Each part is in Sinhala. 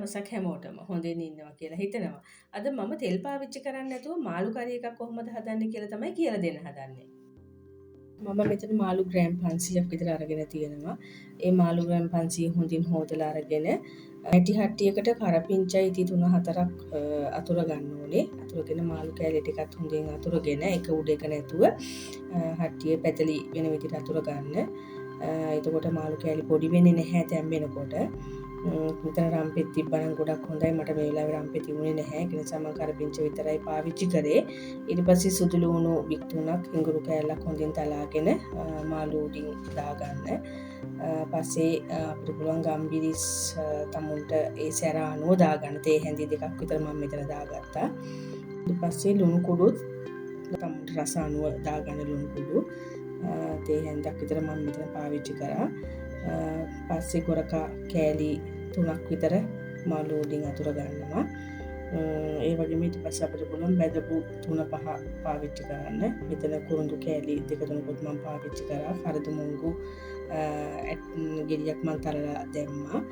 දවසක් හැමෝටම හොඳින් ඉන්නවා කියලා හිතනවා. අද මම තෙල් පාවිච්චි කරන්නේ නැතුව මාළු කරි එකක් කොහොමද හදන්නේ කියලා තමයි කියලා දෙන්න හදන්නේ. මම මෙතන මාළු ග්‍රෑම් 500ක් විතර අරගෙන තියෙනවා. ඒ මාළු ග්‍රෑම් 500 හොඳින් හොදලා අරගෙන ඇටි හට්ටියකට කරපිංචා ඉති 3-4ක් අතුර ගන්න ඕනේ. අතුරගෙන මාළු කෑලි ටිකක් හොඳින් අතුරගෙන එක උඩ එක නැතුව හට්ටිය පැතලි වෙන විදිහට අතුර ගන්න. එතකොට මාළු කෑලි පොඩි වෙන්නේ නැහැ තැම්බෙනකොට. මෙතන රම්පෙත් තිබ්බනම් ගොඩක් හොඳයි. මට මේ වෙලාවේ රම්පෙත් තිබුණේ නැහැ. ඒ නිසා මම කරපිංච විතරයි පාවිච්චි කරේ. ඊට පස්සේ සුදු ලුණු බික් 3ක් හිඟුරු කෑල්ලක් හොඳින් තලාගෙන මාළු උඩින් දාගන්න. පස්සේ අපිට පුළුවන් ගම්බිරිස් තමුන්ට ඒ සැර අනුව දාගන්න. තේ හැඳි දෙකක් විතර මම මෙතන දාගත්තා. ඊට පස්සේ ලුණු කුඩුත් තමුන්ට රස අනුව දාගන්න ලුණු කුඩු. තේ හැන්දක් විතර මම මෙතන පාවිච්චි කරා. පස්සේ ගොරකා කෑලි 3ක් විතර මාළු උඩින් අතුර ගන්නවා. ඒ වගේම ඊට පස්සේ අපිට පුළුවන් බැදපු 3-5 පාවිච්චි කරන්න. මෙතන කුරුඳු කෑලි 2-3කුත් මම පාවිච්චි කරා. හරදු මුංගු ගෙඩියක් මම තරලා දැම්මා.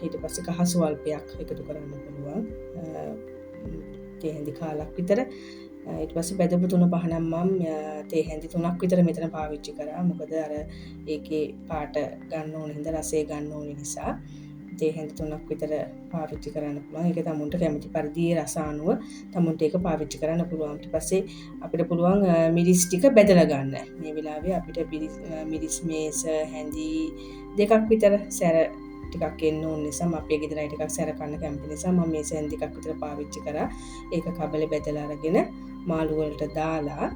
ඊට පස්සේ කහ ස්වල්පයක් එකතු කරන්න පුළුවන්. තේ හැඳි කාලක් විතර. ඊට පස්සේ බෙදපු 3-5 නම් මම තේ හැඳි 3ක් විතර මෙතන පාවිච්චි කරා. මොකද අර ඒකේ පාට ගන්න ඕන හින්දා රසය ගන්න ඕන නිසා තේ හැඳි 3ක් විතර පාවිච්චි කරන්න පුළුවන්. ඒක තමුන්ට කැමති පරිදි රස අනුව තමුන්ට ඒක පාවිච්චි කරන්න පුළුවන්. ඊට පස්සේ අපිට පුළුවන් මිරිස් ටික බෙදලා ගන්න. මේ වෙලාවේ අපිට මිරිස් මේස හැඳි දෙකක් විතර සැර ටිකක් එන්න ඕන නිසා මම අපේ ගෙදර අය ටිකක් සැර කන්න කැමති නිසා මම මේස හැඳි දෙකක් විතර පාවිච්චි කරා. ඒක කබලේ බෙදලා අරගෙන මාළු වලට දාලා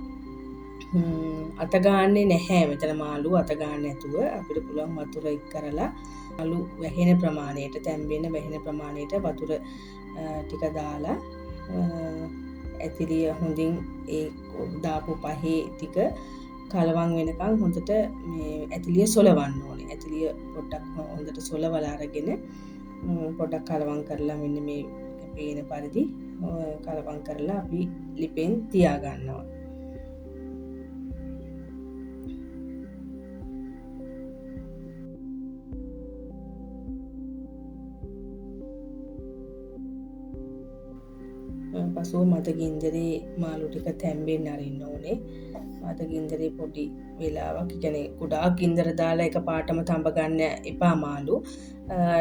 අත ගාන්නේ නැහැ. මෙතන මාළු අත ගන්න නැතුව අපිට පුළුවන් වතුර එක් කරලා මාළු වැහෙන ප්‍රමාණයට තැම්බෙන වැහෙන ප්‍රමාණයට වතුර ටික දාලා ඇතිලිය හොඳින් ඒ දාපු පහේ ටික කලවම් වෙනකන් හොඳට මේ ඇතිලිය සොලවන්න ඕනේ. ඇතිලිය පොඩ්ඩක් හොඳට සොලවලා අරගෙන පොඩ්ඩක් කලවම් කරලා මෙන්න මේ පේන පරිදි කලවම් කරලා අපි ලිපෙන් තියා ගන්නවා. පසුව මත ගින්දරේ මාළු ටික තැම්බෙන්න අරින්න ඕනේ. මත ගින්දරේ පොඩි වෙලාවක් කියන්නේ ගොඩාක් ගින්දර දාලා එක පාටම තඹ ගන්න එපා මාළු.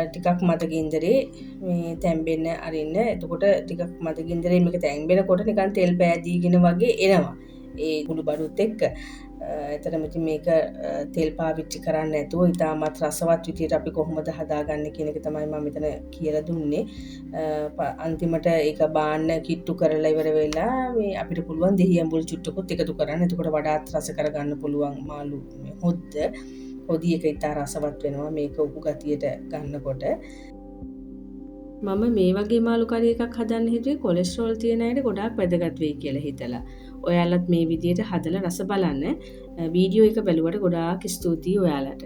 ටිකක් මත ගින්දරේ මේ තැම්බෙන්න අරින්න. එතකොට ටිකක් මත ගින්දරේ මේක තැම්බෙනකොට නිකන් තෙල් පෑදීගෙන වගේ එනවා. ඒ කුඩු බඩුත් එක්ක. එතන මෙතන මේක තෙල් පාවිච්චි කරන්නේ නැතුව ඉතාමත් රසවත් විදියට අපි කොහොමද හදාගන්නේ කියන එක තමයි මම මෙතන කියලා දුන්නේ. අන්තිමට ඒක බාන්න කිට්ටු කරලා ඉවර වෙලා මේ අපිට පුළුවන් දෙහි ඇඹුල් චුට්ටකුත් එකතු කරන්න. එතකොට වඩාත් රස කරගන්න පුළුවන් මාළු හොද්ද. හොදි එක ඉතා රසවත් වෙනවා මේක උපු ගතියට ගන්නකොට. මම මේ වගේ මාළු කරි එකක් හදන්න හිතුවේ කොලෙස්ටරෝල් තියෙන අයට ගොඩාක් වැදගත් වෙයි කියලා හිතලා. ඔයාලත් මේ විදියට හදලා රස බලන්න. වීඩියෝ එක බලුවට ගොඩාක් ස්තුතියි ඔයාලට.